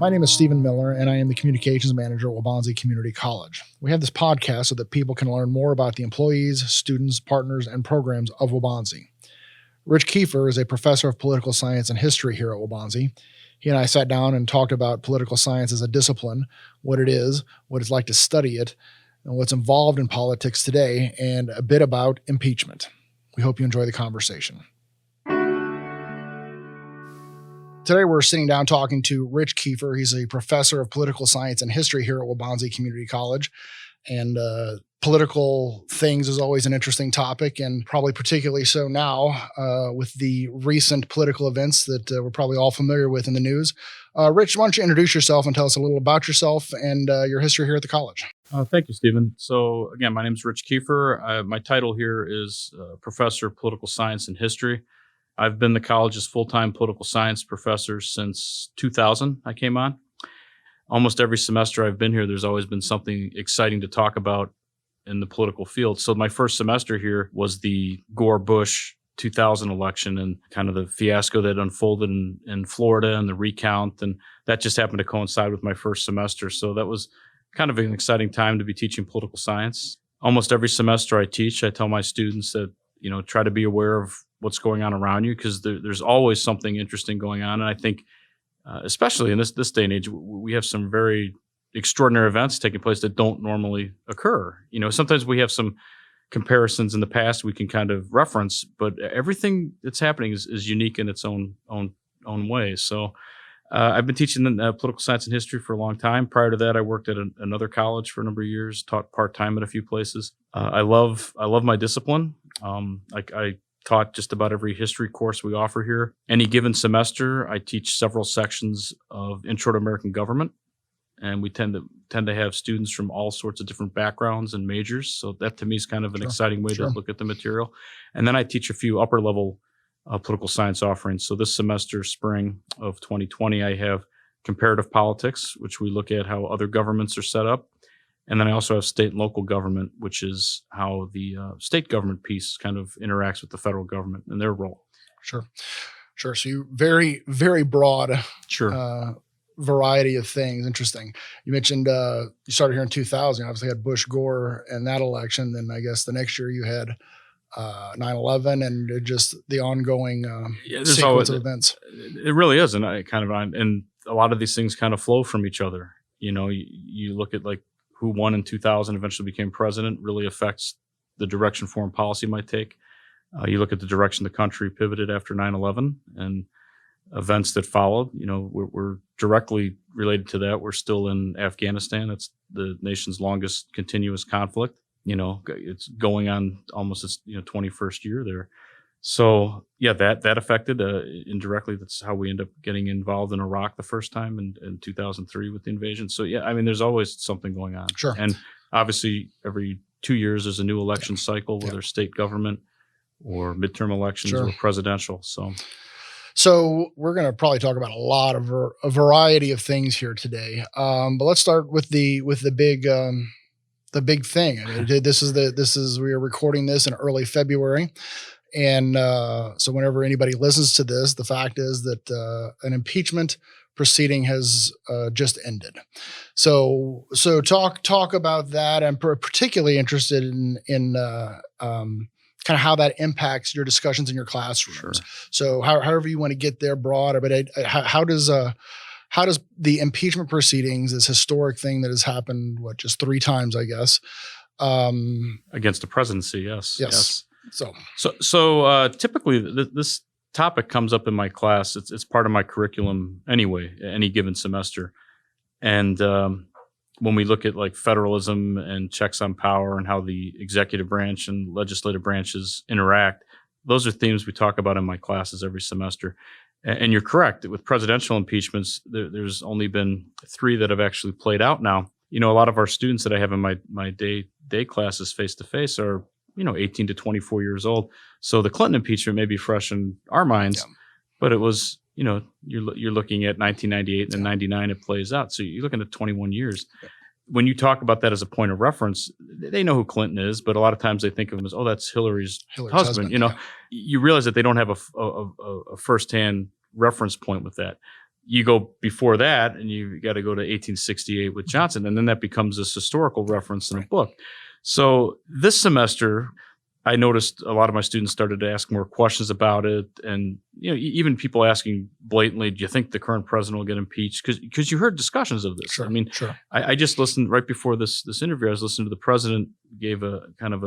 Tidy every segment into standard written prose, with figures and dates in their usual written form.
My name is Stephen Miller, and I am the Communications Manager at Waubonsee Community College. We have this podcast so that people can learn more about the employees, students, partners, and programs of Waubonsee. Rich Kiefer is a professor of political science and history here at Waubonsee. He and I sat down and talked about political science as a discipline, what it is, what it's like to study it, and what's involved in politics today, and a bit about impeachment. We hope you enjoy the conversation. Today, we're sitting down talking to Rich Kiefer. He's a professor of political science and history here at Waubonsee Community College. And political things is always an interesting topic, and probably particularly so now with the recent political events that we're probably all familiar with in the news. Rich, why don't you introduce yourself and tell us a little about yourself and your history here at the college? Thank you, Stephen. So again, my name is Rich Kiefer. My title here is Professor of Political Science and History. I've been the college's full-time political science professor since 2000. I came on. Almost every semester I've been here, there's always been something exciting to talk about in the political field. So my first semester here was the Gore-Bush 2000 election and kind of the fiasco that unfolded in Florida and the recount. And that just happened to coincide with my first semester. So that was kind of an exciting time to be teaching political science. Almost every semester I teach, I tell my students that, try to be aware of what's going on around you, because there's always something interesting going on. And I think, especially in this day and age, we have some very extraordinary events taking place that don't normally occur. Sometimes we have some comparisons in the past we can kind of reference, but everything that's happening is unique in its own way. So I've been teaching political science and history for a long time. Prior to that, I worked at another college for a number of years, taught part-time at a few places. I love my discipline. I taught just about every history course we offer here. Any given semester, I teach several sections of Intro to American Government, and we tend to have students from all sorts of different backgrounds and majors. So that to me is kind of an exciting way to look at the material. And then I teach a few upper level political science offerings. So this semester, spring of 2020, I have comparative politics, which we look at how other governments are set up. And then I also have state and local government, which is how the state government piece kind of interacts with the federal government and their role. Sure. So you very, very broad variety of things. Interesting. You mentioned you started here in 2000. You obviously had Bush Gore and that election. Then I guess the next year you had 9/11 and just the ongoing sequence of events. It really is. And and a lot of these things kind of flow from each other. You look at like who won in 2000, eventually became president, really affects the direction foreign policy might take. You look at the direction the country pivoted after 9/11 and events that followed. We're directly related to that. We're still in Afghanistan. It's the nation's longest continuous conflict. It's going on almost its 21st year there. So yeah, that affected indirectly. That's how we end up getting involved in Iraq the first time in 2003 with the invasion. So yeah, I mean, there's always something going on. Sure. And obviously every 2 years there's a new election cycle, whether state government or midterm elections or presidential. So we're going to probably talk about a variety of things here today. But let's start with the big thing. I mean, we are recording this in early February. And so whenever anybody listens to this, the fact is that an impeachment proceeding has just ended. So talk about that. I'm particularly interested in kind of how that impacts your discussions in your classrooms. Sure. So however you want to get there broad, but how does the impeachment proceedings, this historic thing that has happened, just 3 times, I guess, against the presidency? Yes. So typically this topic comes up in my class. It's part of my curriculum anyway, any given semester. And when we look at like federalism and checks on power and how the executive branch and legislative branches interact, those are themes we talk about in my classes every semester. And you're correct. With presidential impeachments, there's only been 3 that have actually played out now. A lot of our students that I have in my day classes face to face are 18 to 24 years old. So the Clinton impeachment may be fresh in our minds, but it was, you're looking at 1998 and 99, it plays out. So you're looking at 21 years. When you talk about that as a point of reference, they know who Clinton is, but a lot of times they think of him as, that's Hillary's husband. You realize that they don't have a firsthand reference point with that. you go before that and you got to go to 1868 with Johnson. And then that becomes this historical reference in a book. So this semester, I noticed a lot of my students started to ask more questions about it. And, even people asking blatantly, do you think the current president will get impeached? Because you heard discussions of this. Sure, I mean, sure. I just listened right before this interview. I was listening to the president gave a kind of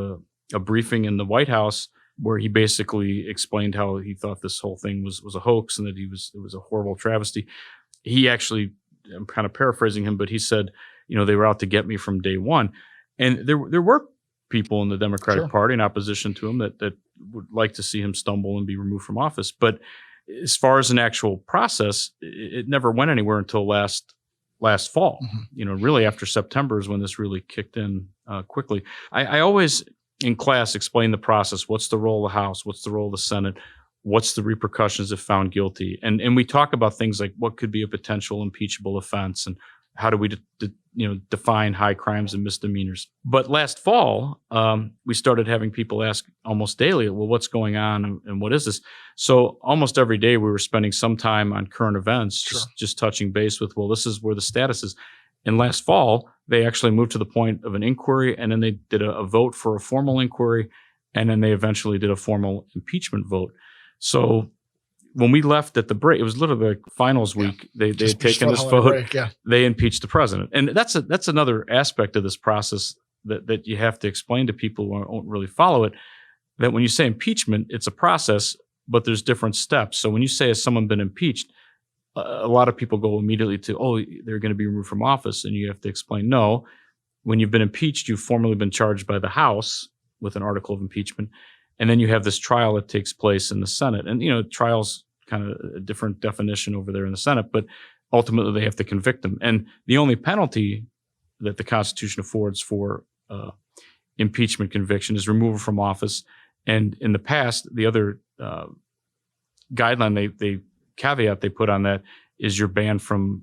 a briefing in the White House where he basically explained how he thought this whole thing was a hoax and that it was a horrible travesty. He actually, I'm kind of paraphrasing him, but he said, they were out to get me from day one. And there were people in the Democratic Sure. Party in opposition to him that would like to see him stumble and be removed from office. But as far as an actual process, it never went anywhere until last fall. Mhm. Really after September is when this really kicked in quickly. I always in class explain the process. What's the role of the House? What's the role of the Senate? What's the repercussions if found guilty? And we talk about things like what could be a potential impeachable offense and how do we define high crimes and misdemeanors. But last fall, we started having people ask almost daily, well, what's going on and what is this? So almost every day we were spending some time on current events, Sure. just touching base with, well, this is where the status is. And last fall, they actually moved to the point of an inquiry, and then they did a vote for a formal inquiry, and then they eventually did a formal impeachment vote. So when we left at the break, it was literally like finals week. They had taken before this the holiday vote. break, yeah. They impeached the president, and that's another aspect of this process that you have to explain to people who won't really follow it. That when you say impeachment, it's a process, but there's different steps. So when you say has someone been impeached, a lot of people go immediately to, oh, they're going to be removed from office, and you have to explain no. When you've been impeached, you've formally been charged by the House with an article of impeachment, and then you have this trial that takes place in the Senate, and trials kind of a different definition over there in the Senate, but ultimately they have to convict them. And the only penalty that the Constitution affords for impeachment conviction is removal from office. And in the past, the other guideline they caveat they put on that is you're banned from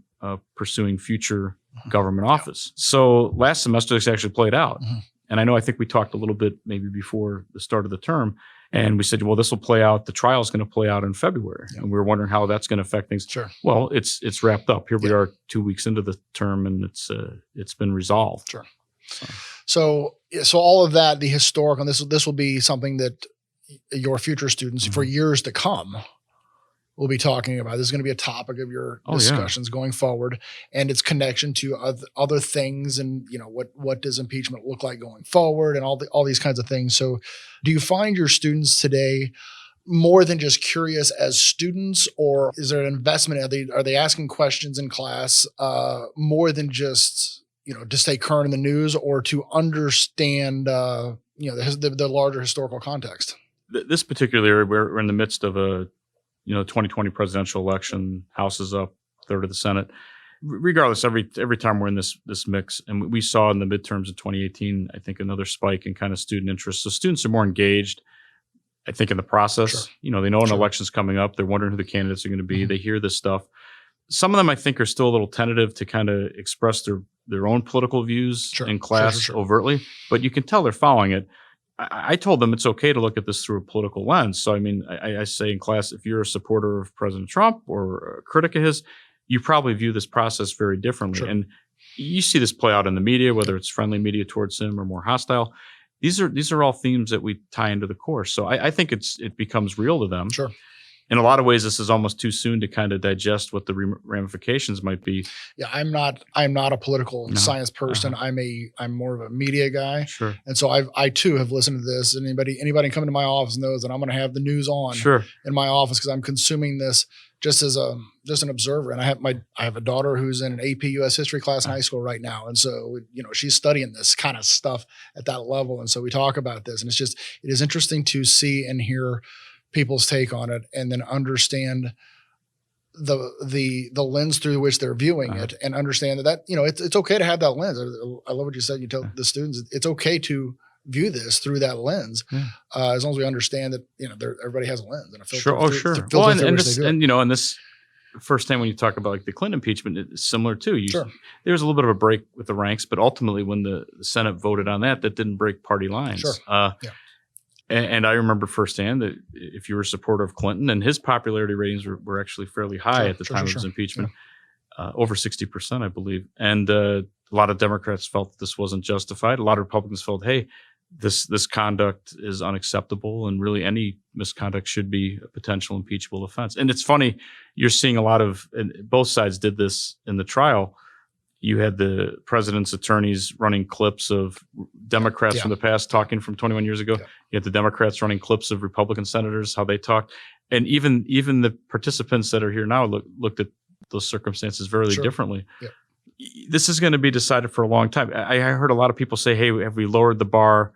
pursuing future government office. So last semester this actually played out. Mhm. And I think we talked a little bit maybe before the start of the term, and we said, well, this will play out. The trial is going to play out in February. Yeah. And we were wondering how that's going to affect things. Sure. Well, it's wrapped up. Here we Yeah. are 2 weeks into the term, and it's been resolved. Sure. So, So all of that, the historical, this will be something that your future students for years to come will be talking about. This is going to be a topic of your Oh, yeah. discussions going forward, and its connection to other things, and what does impeachment look like going forward, and all these kinds of things. So, do you find your students today more than just curious as students, or is there an investment? Are they asking questions in class more than just to stay current in the news, or to understand the larger historical context? This particular area, we're in the midst of a 2020 presidential election. House is up, third of the Senate. Regardless, every time we're in this mix, and we saw in the midterms in 2018, I think another spike in kind of student interest. So students are more engaged, I think, in the process. Sure. They know an Sure. election's coming up. They're wondering who the candidates are going to be. Mhm. They hear this stuff. Some of them, I think, are still a little tentative to kind of express their own political views Sure. in class Sure. overtly, but you can tell they're following it. I told them it's okay to look at this through a political lens. So, I say in class, if you're a supporter of President Trump or a critic of his, you probably view this process very differently. Sure. And you see this play out in the media, whether it's friendly media towards him or more hostile. These are all themes that we tie into the course. So I think it becomes real to them. Sure. In a lot of ways, this is almost too soon to kind of digest what the ramifications might be. Yeah, I'm not a political No. science person. I'm more of a media guy. Sure. And so I too have listened to this. And anybody coming to my office knows that I'm going to have the news on Sure. in my office because I'm consuming this just as an observer. And I have a daughter who's in an AP US history class in high school right now. And so, she's studying this kind of stuff at that level. And so we talk about this, and it is interesting to see and hear people's take on it, and then understand the lens through which they're viewing it, and understand that it's okay to have that lens. I love what you said. You tell the students it's okay to view this through that lens, as long as we understand that everybody has a lens and a filter. Sure. Oh, sure. filter Well, through and which this, they do it. and this firsthand when you talk about like the Clinton impeachment, it's similar too. Sure. There was a little bit of a break with the ranks, but ultimately when the Senate voted on that didn't break party lines. Sure. Yeah. And I remember firsthand that if you were a supporter of Clinton, and his popularity ratings were actually fairly high at the time of his impeachment, over 60%, I believe. And a lot of Democrats felt that this wasn't justified. A lot of Republicans felt, hey, this conduct is unacceptable, and really any misconduct should be a potential impeachable offense. And it's funny, you're seeing a lot of, and both sides did this in the trial. You had the president's attorneys running clips of Democrats from the past talking from 21 years ago. You had the Democrats running clips of Republican senators, how they talked. And even the participants that are here now looked at those circumstances very differently. This is going to be decided for a long time. I heard a lot of people say, hey, have we lowered the bar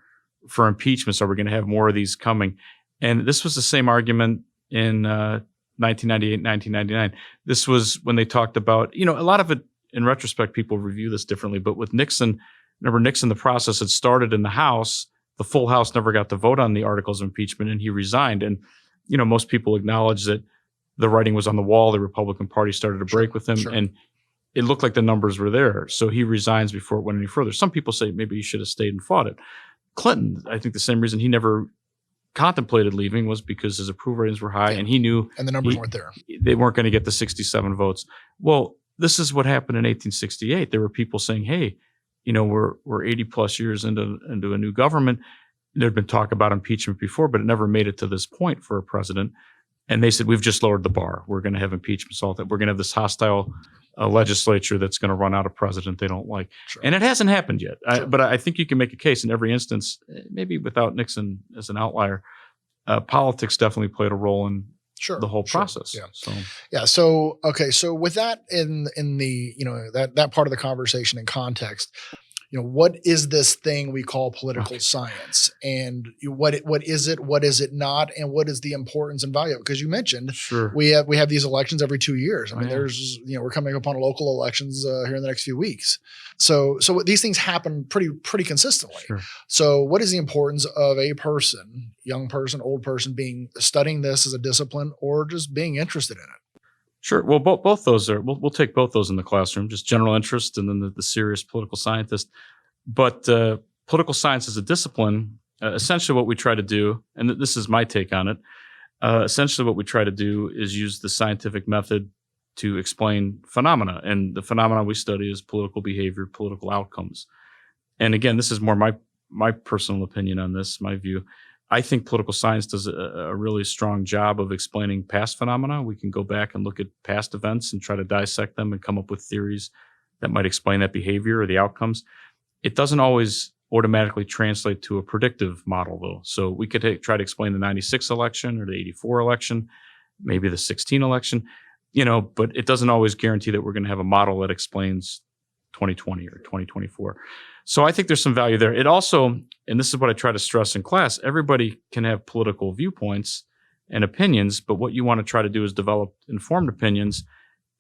for impeachments? Are we going to have more of these coming? And this was the same argument in 1998, 1999. This was when they talked about, a lot of it, in retrospect, people review this differently, but with Nixon, remember Nixon, the process had started in the House. The full House never got to vote on the articles of impeachment, and he resigned. And, most people acknowledge that the writing was on the wall. The Republican Party started to break with him, and it looked like the numbers were there. So he resigns before it went any further. Some people say maybe he should have stayed and fought it. Clinton, I think the same reason he never contemplated leaving was because his approval ratings were high, and he knew and the numbers weren't there. They weren't going to get the 67 votes. Well, this is what happened in 1868. There were people saying, hey, we're 80 plus years into a new government. There'd been talk about impeachment before, but it never made it to this point for a president. And they said, we've just lowered the bar. We're going to have impeachments all that. We're going to have this hostile legislature that's going to run out a president they don't like. And it hasn't happened yet. But I think you can make a case in every instance, maybe without Nixon as an outlier. Politics definitely played a role in the whole process. So okay. So with that in the, that part of the conversation and context, what is this thing we call political science, and what is it? What is it not? And what is the importance and value? Because you mentioned we have these elections every 2 years. I mean, there's, we're coming up on local elections here in the next few weeks. So these things happen pretty consistently. So what is the importance of a person, young person, old person, studying this as a discipline or just being interested in it? Sure. Well, both those are, we'll take both those in the classroom, just general interest and then the serious political scientist. But political science as a discipline, essentially what we try to do, and this is my take on it, essentially what we try to do is use the scientific method to explain phenomena. And the phenomena we study is political behavior, political outcomes. And again, this is more my personal opinion on this, my view. I think political science does a really strong job of explaining past phenomena. We can go back and look at past events and try to dissect them and come up with theories that might explain that behavior or the outcomes. It doesn't always automatically translate to a predictive model, though. So we could try to explain the 96 election or the 84 election, maybe the 16 election, but it doesn't always guarantee that we're going to have a model that explains 2020 or 2024. So I think there's some value there. It also, and this is what I try to stress in class, everybody can have political viewpoints and opinions, but what you want to try to do is develop informed opinions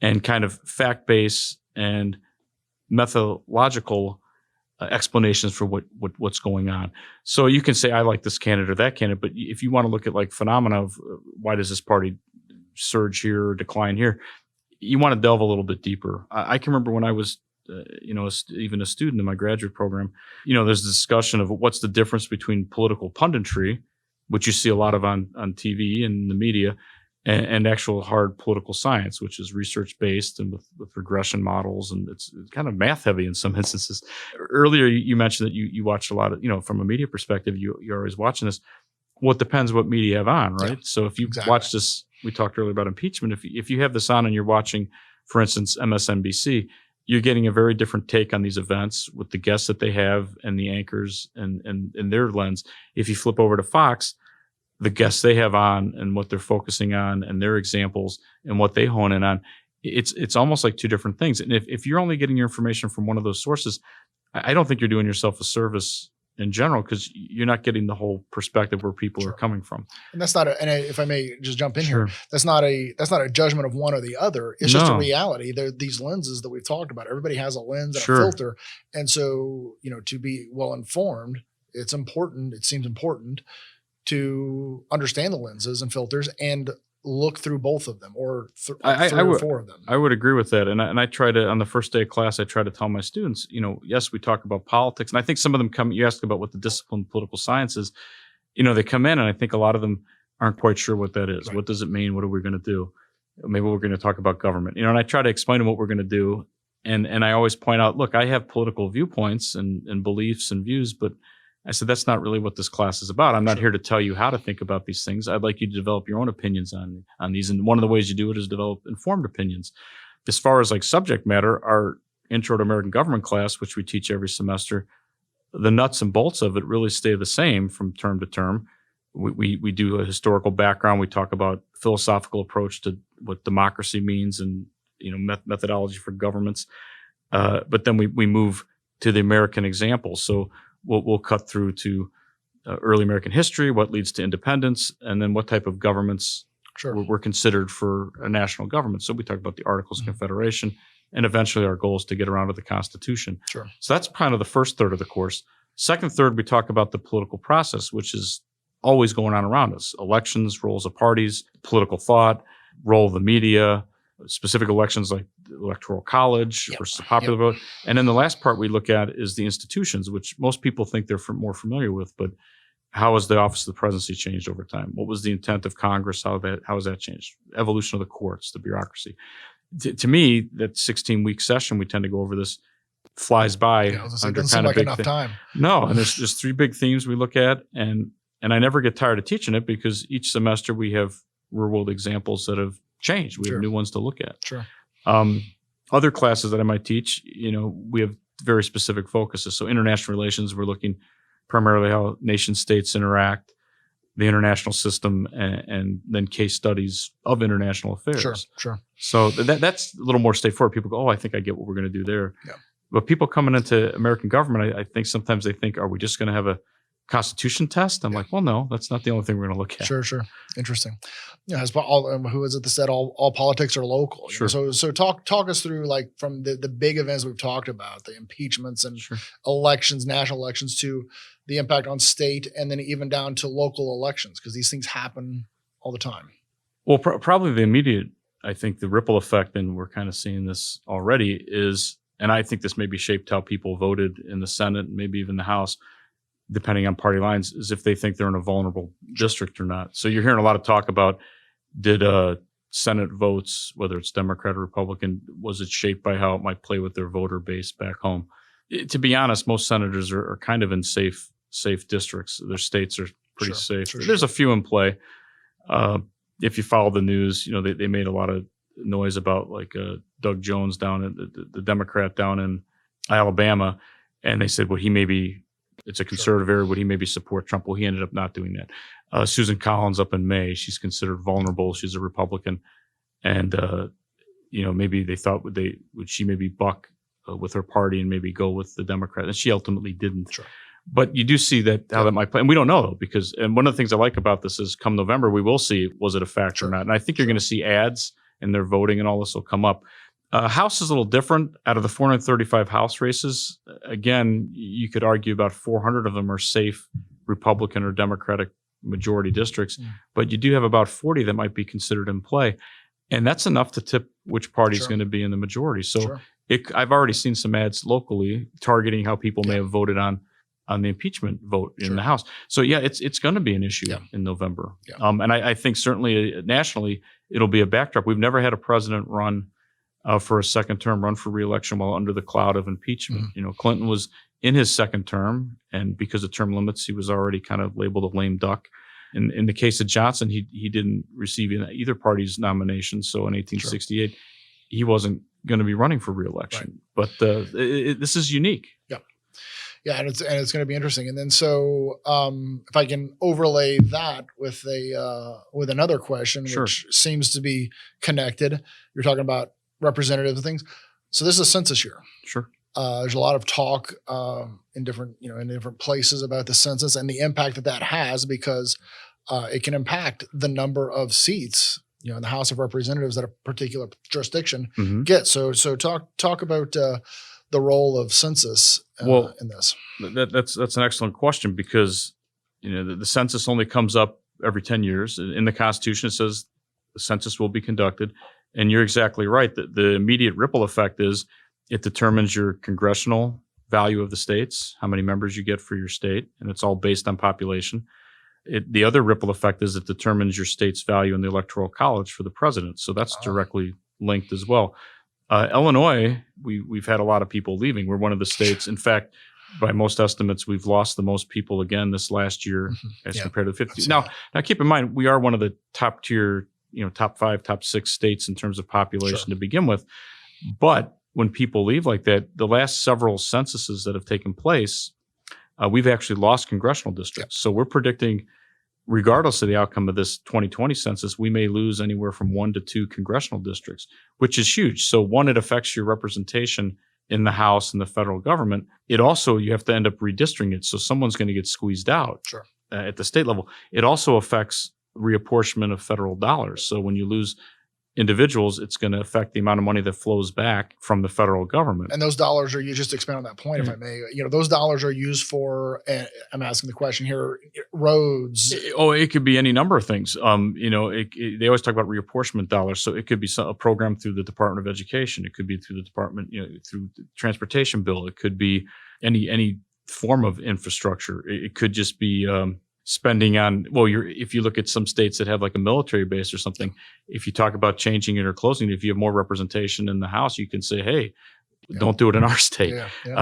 and kind of fact-based and methodological explanations for what's going on. So you can say, I like this candidate or that candidate, but if you want to look at like phenomena of why does this party surge here or decline here, you want to delve a little bit deeper. I can remember when I was even a student in my graduate program, there's a discussion of what's the difference between political punditry, which you see a lot of on TV and the media, and actual hard political science, which is research-based and with regression models, and it's kind of math-heavy in some instances. Earlier, you mentioned that you watched a lot of, from a media perspective, you're always watching this. Well, it depends what media you have on, right? Yeah, so if you watch this, we talked earlier about impeachment, if you have this on and you're watching, for instance, MSNBC, you're getting a very different take on these events with the guests that they have and the anchors and their lens. If you flip over to Fox, the guests they have on and what they're focusing on and their examples and what they hone in on, it's almost like two different things. And if you're only getting your information from one of those sources, I don't think you're doing yourself a service in general, because you're not getting the whole perspective where people are coming from. And that's not if I may just jump in here, that's not a judgment of one or the other. It's just a reality. There are these lenses that we've talked about. Everybody has a lens and a filter. And so, to be well informed, it's important. It seems important to understand the lenses and filters and look through both of them or three or four of them. I would agree with that. And I try to, on the first day of class, I try to tell my students, yes, we talk about politics. And I think some of them you asked about what the discipline of political science is. they come in, and I think a lot of them aren't quite sure what that is. Right. What does it mean? What are we going to do? Maybe we're going to talk about government, and I try to explain to them what we're going to do. And I always point out, look, I have political viewpoints and beliefs and views, but I said, that's not really what this class is about. I'm not here to tell you how to think about these things. I'd like you to develop your own opinions on these. And one of the ways you do it is develop informed opinions. As far as like subject matter, our Intro to American Government class, which we teach every semester, the nuts and bolts of it really stay the same from term to term. We do a historical background. We talk about philosophical approach to what democracy means and methodology for governments. But then we move to the American example. So we'll cut through to early American history, what leads to independence, and then what type of governments were considered for a national government. So we talk about the Articles of Confederation, and eventually our goal is to get around to the Constitution. Sure. So that's kind of the first third of the course. Second third, we talk about the political process, which is always going on around us. Elections, roles of parties, political thought, role of the media, specific elections like the Electoral College versus the popular vote. And then the last part we look at is the institutions, which most people think they're more familiar with, but how has the office of the presidency changed over time? What was the intent of Congress? How has that changed? Evolution of the courts, the bureaucracy. To me, that 16-week session, we tend to go over this, flies by under doesn't seem kind of like big enough time. No, and there's just 3 big themes we look at, and I never get tired of teaching it because each semester we have real world examples that have changed. We have new ones to look at. Sure. Other classes that I might teach, we have very specific focuses. So international relations, we're looking primarily how nation states interact, the international system, and then case studies of international affairs. Sure. So that's a little more straightforward. People go, oh, I think I get what we're going to do there. Yeah. But people coming into American government, I think sometimes they think, are we just going to have a Constitution test? I'm like, well, no, that's not the only thing we're going to look at. Sure. Interesting. Who is it that said all politics are local? Sure. So talk us through like from the big events we've talked about, the impeachments and elections, national elections, to the impact on state, and then even down to local elections, because these things happen all the time. Well, probably the immediate, I think the ripple effect, and we're kind of seeing this already, is, and I think this maybe shaped how people voted in the Senate and maybe even the House, depending on party lines, is if they think they're in a vulnerable district or not. So you're hearing a lot of talk about, did Senate votes, whether it's Democrat or Republican, was it shaped by how it might play with their voter base back home? To be honest, most senators are kind of in safe districts. Their states are pretty safe. There's a few in play. If you follow the news, they made a lot of noise about like Doug Jones down at the Democrat down in Alabama, and they said, well, he may be, it's a conservative area, would he maybe support Trump? Well, he ended up not doing that. Susan Collins up in May, she's considered vulnerable. She's a Republican, and maybe they thought would she maybe buck with her party and maybe go with the Democrat, and she ultimately didn't. Sure. But you do see that how that might play, and we don't know though, because one of the things I like about this is come November we will see, was it a factor or not, and I think you're going to see ads and their voting and all this will come up. House is a little different. Out of the 435 House races, again, you could argue about 400 of them are safe Republican or Democratic majority districts, but you do have about 40 that might be considered in play. And that's enough to tip which party is going to be in the majority. So I've already seen some ads locally targeting how people may have voted on the impeachment vote in the House. So yeah, it's going to be an issue in November. And I think certainly nationally, it'll be a backdrop. We've never had a president run for a second term, run for re-election while under the cloud of impeachment. Clinton was in his second term, and because of term limits, he was already kind of labeled a lame duck. In the case of Johnson, he didn't receive either party's nomination. So in 1868, he wasn't going to be running for re-election. But this is unique. Yeah, and it's going to be interesting. And then so if I can overlay that with with another question, which seems to be connected. You're talking about representative things. So this is a census year. Sure. There's a lot of talk in different places about the census and the impact that has, because it can impact the number of seats in the House of Representatives that a particular jurisdiction gets. So talk about the role of census in this. That's an excellent question, because the census only comes up every 10 years. In the Constitution, it says the census will be conducted. And you're exactly right. The immediate ripple effect is it determines your congressional value of the states, how many members you get for your state, and it's all based on population. The other ripple effect is it determines your state's value in the electoral college for the president. So that's directly linked as well. Illinois, we've had a lot of people leaving. We're one of the states. In fact, by most estimates, we've lost the most people again this last year as compared to the 50. Now keep in mind, we are one of the top tier, top 5, top 6 states in terms of population to begin with. But when people leave like that, the last several censuses that have taken place, we've actually lost congressional districts. So we're predicting, regardless of the outcome of this 2020 census, we may lose anywhere from 1 to 2 congressional districts, which is huge. So one, it affects your representation in the House and the federal government. It also, you have to end up redistricting it. So someone's going to get squeezed out at the state level. It also affects reapportionment of federal dollars. So when you lose individuals, it's going to affect the amount of money that flows back from the federal government. And those dollars are, you just expand on that point, if I may, those dollars are used for, I'm asking the question here, roads. It could be any number of things. They always talk about reapportionment dollars. So it could be a program through the Department of Education. It could be through the department, through the transportation bill. It could be any form of infrastructure. It could just be, spending on, if you look at some states that have like a military base or something, if you talk about changing it or closing it, if you have more representation in the House, you can say, hey, don't do it in our state.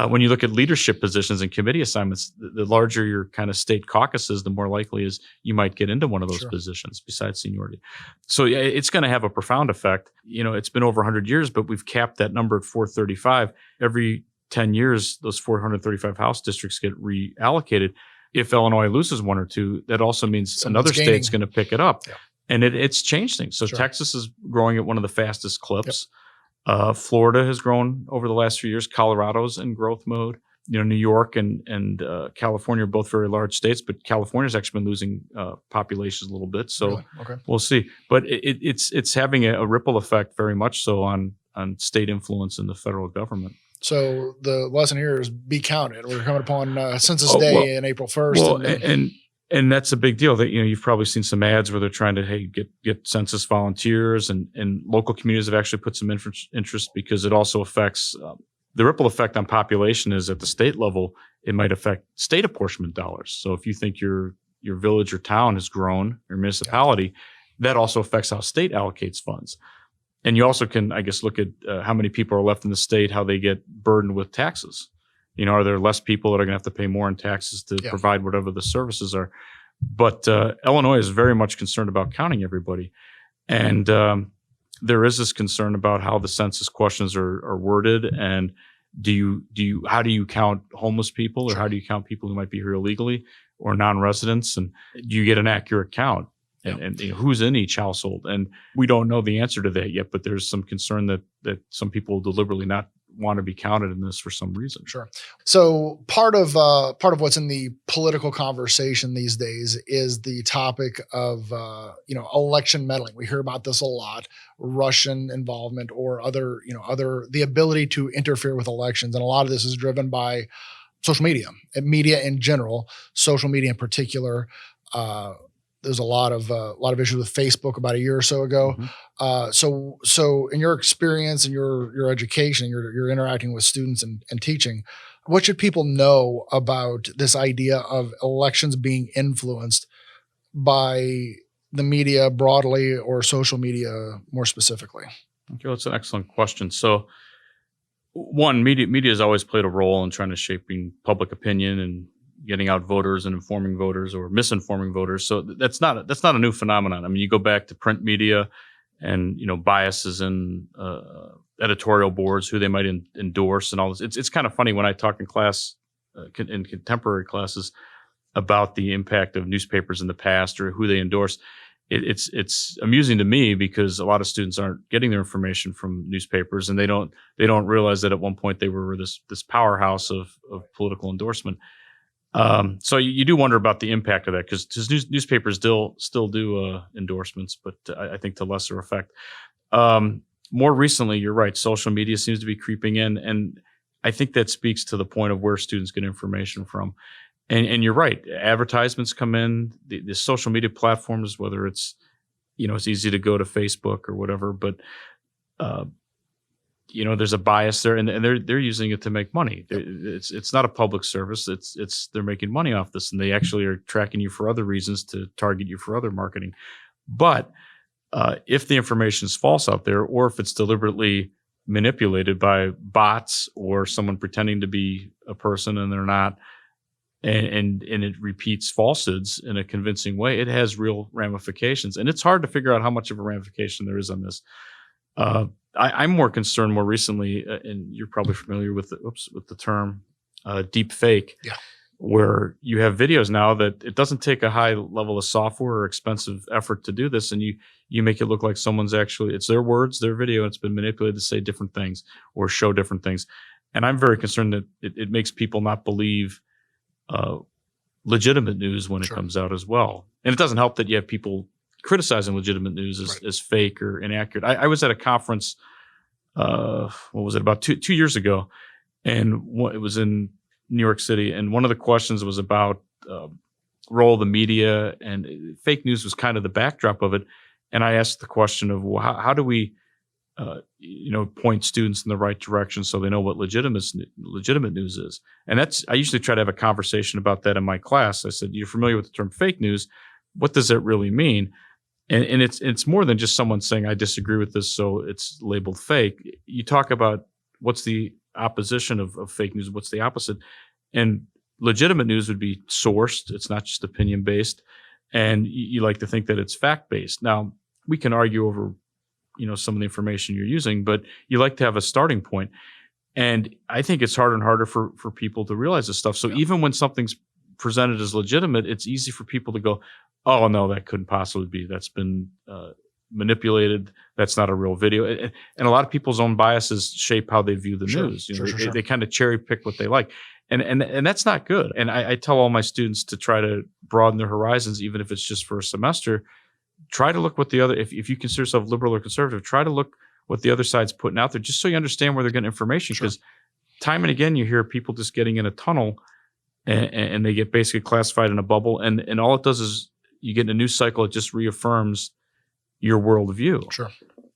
When you look at leadership positions and committee assignments, the larger your kind of state caucuses, the more likely is you might get into one of those positions besides seniority. So it's going to have a profound effect. It's been over 100 years, but we've capped that number at 435. Every 10 years, those 435 House districts get reallocated. If Illinois loses 1 or 2, that also means another state's going to pick it up. And it's changed things. So Texas is growing at one of the fastest clips. Florida has grown over the last few years. Colorado's in growth mode. New York and California are both very large states, but California's actually been losing populations a little bit. So we'll see. But it's having a ripple effect very much so on state influence in the federal government. So the lesson here is be counted. We're coming upon Census Day in April 1st. And that's a big deal that, you've probably seen some ads where they're trying to, get census volunteers, and local communities have actually put some interest because it also affects the ripple effect on population is at the state level, it might affect state apportionment dollars. So if you think your village or town has grown, your municipality, that also affects how state allocates funds. And you also can, I guess, look at how many people are left in the state, how they get burdened with taxes. Are there less people that are going to have to pay more in taxes to provide whatever the services are? But Illinois is very much concerned about counting everybody. And there is this concern about how the census questions are worded. And how do you count homeless people, or how do you count people who might be here illegally or non-residents? And do you get an accurate count? And who's in each household? And we don't know the answer to that yet, but there's some concern that some people deliberately not want to be counted in this for some reason. Sure. So part of what's in the political conversation these days is the topic of election meddling. We hear about this a lot, Russian involvement or other the ability to interfere with elections, and a lot of this is driven by social media and media in general, social media in particular. There's a lot of issues with Facebook about a year or so ago. So in your experience and your education, you're interacting with students and teaching, what should people know about this idea of elections being influenced by the media broadly or social media more specifically? Okay, that's an excellent question. So one, media has always played a role in trying to shaping public opinion and getting out voters and informing voters or misinforming voters. So that's not a new phenomenon. I mean, you go back to print media and, biases in editorial boards, who they might endorse and all this. It's kind of funny when I talk in class, in contemporary classes, about the impact of newspapers in the past or who they endorse. It's amusing to me because a lot of students aren't getting their information from newspapers, and they don't realize that at one point they were this powerhouse of political endorsement. So you do wonder about the impact of that because newspapers still do endorsements, but I think to lesser effect. More recently, you're right, social media seems to be creeping in, and I think that speaks to the point of where students get information from. And you're right, advertisements come in, the social media platforms, whether it's, it's easy to go to Facebook or whatever, but there's a bias there, and they're using it to make money. It's not a public service. They're making money off this, and they actually are tracking you for other reasons to target you for other marketing. But if the information is false out there, or if it's deliberately manipulated by bots or someone pretending to be a person and they're not, and it repeats falsehoods in a convincing way, it has real ramifications. And it's hard to figure out how much of a ramification there is on this. I'm more concerned more recently, and you're probably familiar with the term deep fake, where you have videos now that it doesn't take a high level of software or expensive effort to do this, and you make it look like someone's actually, it's their words, their video, it's been manipulated to say different things or show different things. And I'm very concerned that it makes people not believe legitimate news when it comes out as well. And it doesn't help that you have people criticizing legitimate news as fake or inaccurate. I was at a conference, what was it, about two years ago, and it was in New York City, and one of the questions was about role of the media, and fake news was kind of the backdrop of it. And I asked the question of, well, how do we point students in the right direction so they know what legitimate news is? And I usually try to have a conversation about that in my class. I said, you're familiar with the term fake news. What does that really mean? And it's more than just someone saying, I disagree with this, so it's labeled fake. You talk about what's the opposition of fake news, what's the opposite. And legitimate news would be sourced. It's not just opinion based. And you like to think that it's fact based. Now, we can argue over some of the information you're using, but you like to have a starting point. And I think it's harder and harder for people to realize this stuff. So even when something's presented as legitimate, it's easy for people to go, oh no, that couldn't possibly be. That's been manipulated. That's not a real video. And a lot of people's own biases shape how they view the news. They kind of cherry pick what they like. And that's not good. And I tell all my students to try to broaden their horizons, even if it's just for a semester. Try to look what the other, if you consider yourself liberal or conservative, try to look what the other side's putting out there, just so you understand where they're getting information. Because time and again, you hear people just getting in a tunnel and they get basically classified in a bubble. And all it does is you get in a news cycle, it just reaffirms your worldview. Sure.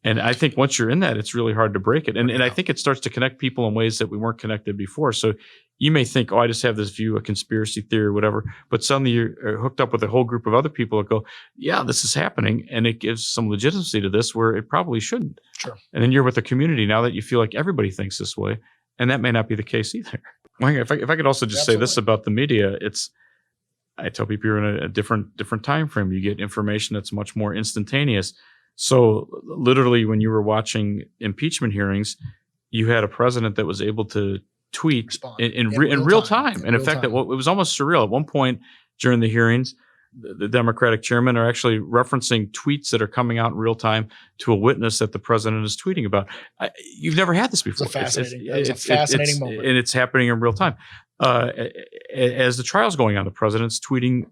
And I think once you're in that, it's really hard to break it. And I think it starts to connect people in ways that we weren't connected before. So you may think, oh, I just have this view, a conspiracy theory or whatever, but suddenly you're hooked up with a whole group of other people that go, yeah, this is happening. And it gives some legitimacy to this where it probably shouldn't. Sure. And then you're with a community now that you feel like everybody thinks this way. And that may not be the case either. If I could also just say this about the media, I tell people you're in a different time frame. You get information that's much more instantaneous. So literally when you were watching impeachment hearings, you had a president that was able to tweet in real time. And in fact, it was almost surreal. At one point during the hearings, the Democratic chairman are actually referencing tweets that are coming out in real time to a witness that the president is tweeting about. You've never had this before. It's a fascinating moment. And it's happening in real time. As the trial's going on, the president's tweeting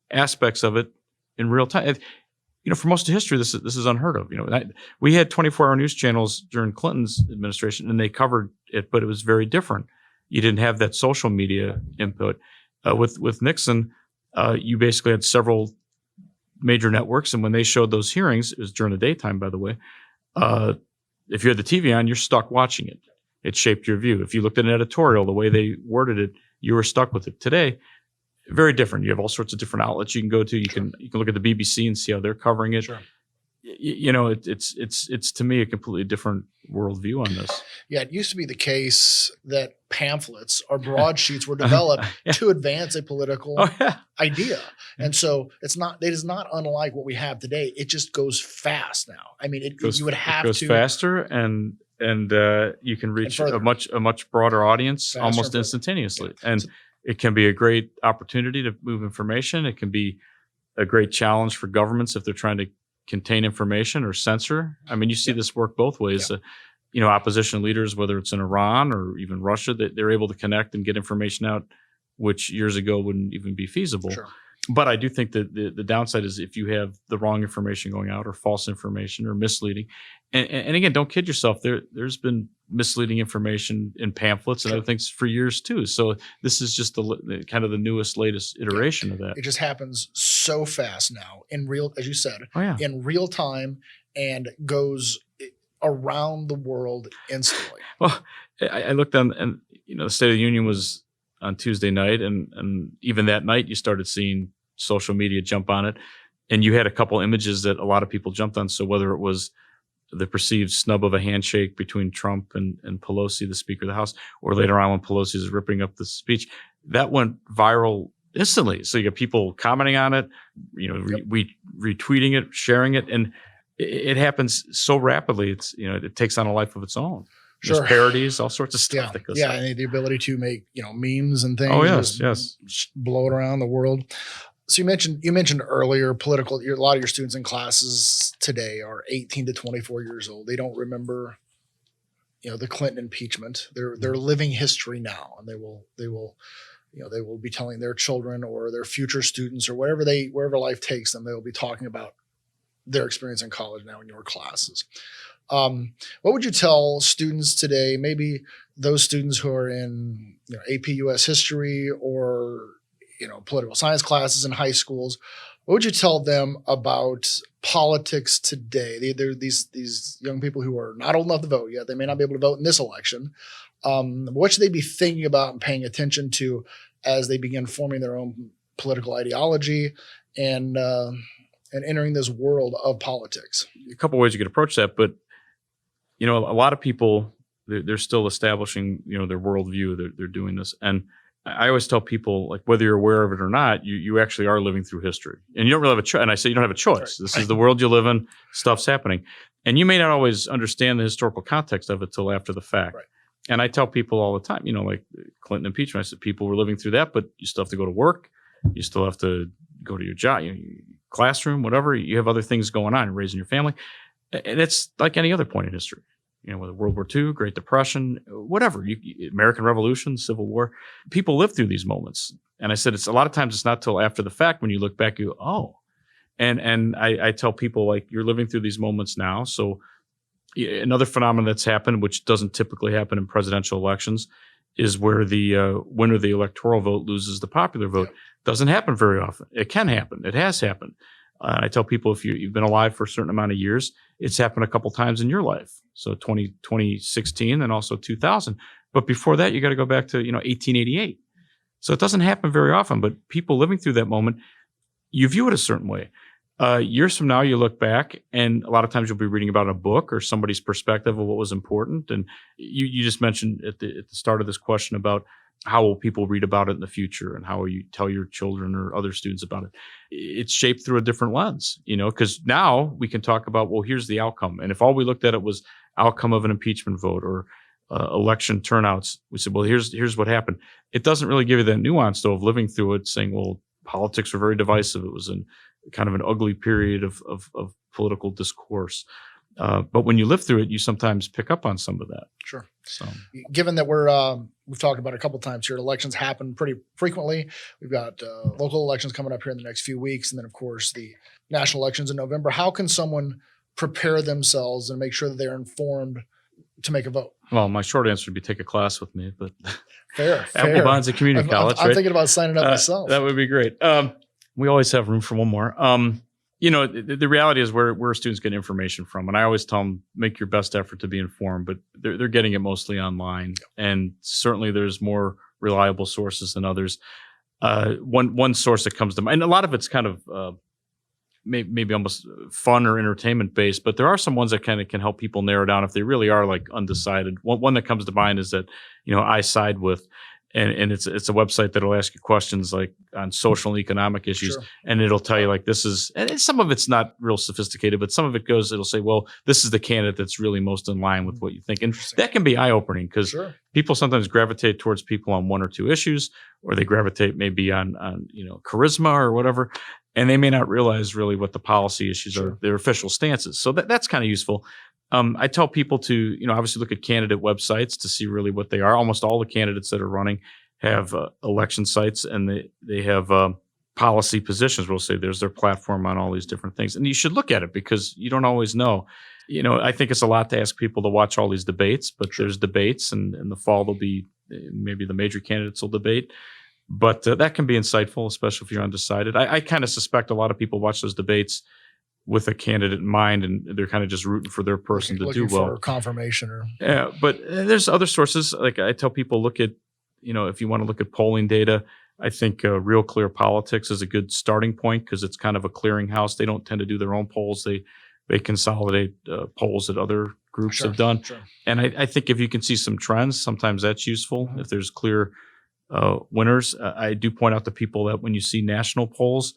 aspects of it in real time. For most of history, this is unheard of. We had 24-hour news channels during Clinton's administration, and they covered it, but it was very different. You didn't have that social media input. With Nixon, you basically had several major networks, and when they showed those hearings, it was during the daytime, by the way. If you had the TV on, you're stuck watching it. It shaped your view. If you looked at an editorial, the way they worded it, you were stuck with it. Today, very different. You have all sorts of different outlets you can go to. You can look at the BBC and see how they're covering it. Sure. It's to me a completely different worldview on this. Yeah, it used to be the case that pamphlets or broadsheets were developed to advance a political idea, and so it is not unlike what we have today. It just goes fast now. I mean, you would have to. It goes faster and you can reach a much broader audience almost instantaneously. Yeah. And it can be a great opportunity to move information. It can be a great challenge for governments if they're trying to contain information or censor. I mean, you see this work both ways. Opposition leaders, whether it's in Iran or even Russia, they're able to connect and get information out, which years ago wouldn't even be feasible. Sure. But I do think that the downside is if you have the wrong information going out or false information or misleading. And again, don't kid yourself. There's been misleading information in pamphlets and other things for years too. So this is just the kind of the newest, latest iteration of that. It just happens so fast now as you said, in real time, and goes around the world instantly. Well, I looked on, and the State of the Union was on Tuesday night, and even that night, you started seeing social media jump on it, and you had a couple images that a lot of people jumped on. So whether it was the perceived snub of a handshake between Trump and Pelosi, the Speaker of the House, or later on when Pelosi is ripping up the speech, that went viral instantly. So you got people commenting on it, retweeting it, sharing it, and it happens so rapidly. It's it takes on a life of its own. Sure. There's parodies, all sorts of stuff that goes on. And the ability to make memes and things. Oh yes. Blow it around the world. So you mentioned earlier a lot of your students in classes today are 18 to 24 years old. They don't remember the Clinton impeachment. They're living history now, and they will be telling their children or their future students or wherever life takes them, they will be talking about their experience in college now in your classes. What would you tell students today, maybe those students who are in AP US history or political science classes in high schools? What would you tell them about politics today? They're these young people who are not old enough to vote yet. They may not be able to vote in this election. What should they be thinking about and paying attention to as they begin forming their own political ideology and entering this world of politics? A couple ways you could approach that, but a lot of people they're still establishing their worldview. They're doing this, and I always tell people, like, whether you're aware of it or not, you actually are living through history, and you don't really have a choice. And I say you don't have a choice. Right. This is the world you live in. Stuff's happening, and you may not always understand the historical context of it till after the fact. Right. And I tell people all the time, like Clinton impeachment. I said people were living through that, but you still have to go to work. You still have to go to your job, classroom, whatever. You have other things going on, raising your family, and it's like any other point in history. Whether World War II, Great Depression, whatever, American Revolution, Civil War, people live through these moments. And I said, it's a lot of times it's not till after the fact when you look back, you go, oh. And I tell people, like, you're living through these moments now. So another phenomenon that's happened, which doesn't typically happen in presidential elections, is where the winner of the electoral vote loses the popular vote. Yep. Doesn't happen very often. It can happen. It has happened. I tell people, if you've been alive for a certain amount of years, it's happened a couple times in your life. So 2016 and also 2000. But before that, you got to go back to 1888. So it doesn't happen very often. But people living through that moment, you view it a certain way. Years from now, you look back, and a lot of times you'll be reading about a book or somebody's perspective of what was important. And you just mentioned at the start of this question about how will people read about it in the future, and how will you tell your children or other students about it? It's shaped through a different lens, because now we can talk about, well, here's the outcome. And if all we looked at it was outcome of an impeachment vote or election turnouts, we said, well, here's what happened. It doesn't really give you that nuance, though, of living through it, saying, well, politics were very divisive. It was kind of an ugly period of political discourse. But when you live through it, you sometimes pick up on some of that. Sure. So, given that we've talked about it a couple of times here, elections happen pretty frequently. We've got local elections coming up here in the next few weeks, and then, of course, the national elections in November. How can someone prepare themselves and make sure that they're informed to make a vote? Well, my short answer would be take a class with me, but fair. Apple Bonds at Community College. I'm thinking about signing up myself. That would be great. We always have room for one more. The reality is where students get information from. And I always tell them, make your best effort to be informed, but they're getting it mostly online. And certainly there's more reliable sources than others. One source that comes to mind, and a lot of it's kind of maybe almost fun or entertainment based, but there are some ones that kind of can help people narrow down if they really are like undecided. One that comes to mind is that, I side with. And it's a website that'll ask you questions like on social and economic issues, Sure. And it'll tell you like and some of it's not real sophisticated, but some of it it'll say, well, this is the candidate that's really most in line with what you think. And that can be eye-opening because Sure. people sometimes gravitate towards people on one or two issues, or they gravitate maybe on charisma or whatever, and they may not realize really what the policy issues Sure. are, their official stances. So that's kind of useful. I tell people to, obviously look at candidate websites to see really what they are. Almost all the candidates that are running have election sites, and they have policy positions. We'll say there's their platform on all these different things, and you should look at it because you don't always know. I think it's a lot to ask people to watch all these debates, but there's debates, and in the fall there'll be maybe the major candidates will debate. But that can be insightful, especially if you're undecided. I kind of suspect a lot of people watch those debates with a candidate in mind, and they're kind of just rooting for their person to do looking well. for confirmation or Yeah, but there's other sources. Like I tell people, look at, if you want to look at polling data, I think Real Clear Politics is a good starting point because it's kind of a clearinghouse. They don't tend to do their own polls. They consolidate polls that other groups have done. Sure. And I think if you can see some trends, sometimes that's useful. Mhm. If there's clear winners, I do point out to people that when you see national polls,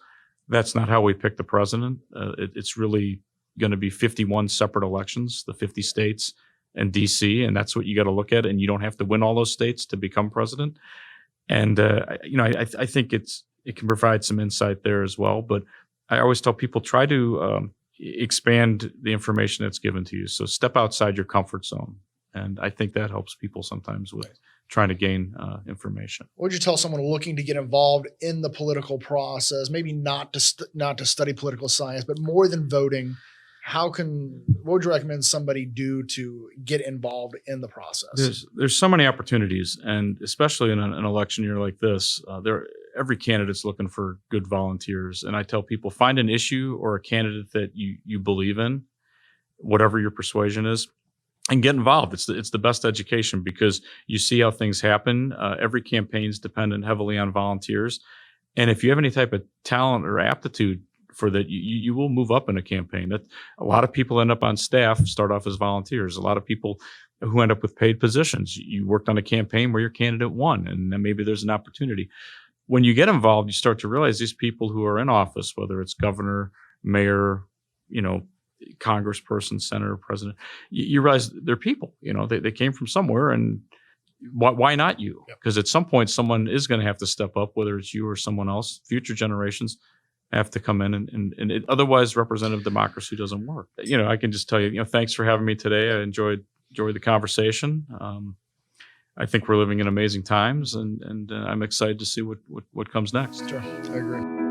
that's not how we pick the president. It's really going to be 51 separate elections, the 50 states and DC, and that's what you got to look at. And you don't have to win all those states to become president. And I think it can provide some insight there as well. But I always tell people try to expand the information that's given to you. So step outside your comfort zone, and I think that helps people sometimes with trying to gain information. what would you tell someone looking to get involved in the political process? Maybe not to study political science, but more than voting. What would you recommend somebody do to get involved in the process? There's so many opportunities, and especially in an election year like this, every candidate's looking for good volunteers. And I tell people, find an issue or a candidate that you believe in, whatever your persuasion is, and get involved. It's the best education because you see how things happen. Every campaign's dependent heavily on volunteers, and if you have any type of talent or aptitude for that, you will move up in a campaign. That a lot of people end up on staff, start off as volunteers. A lot of people who end up with paid positions. You worked on a campaign where your candidate won, and then maybe there's an opportunity. When you get involved, you start to realize these people who are in office, whether it's governor, mayor, congressperson, senator, president, you realize they're people. They came from somewhere, and why not you? Because at some point, someone is going to have to step up, whether it's you or someone else. Future generations have to come in, and otherwise representative democracy doesn't work. I can just tell you, thanks for having me today. I enjoyed the conversation. I think we're living in amazing times, and I'm excited to see what comes next. Sure, I agree.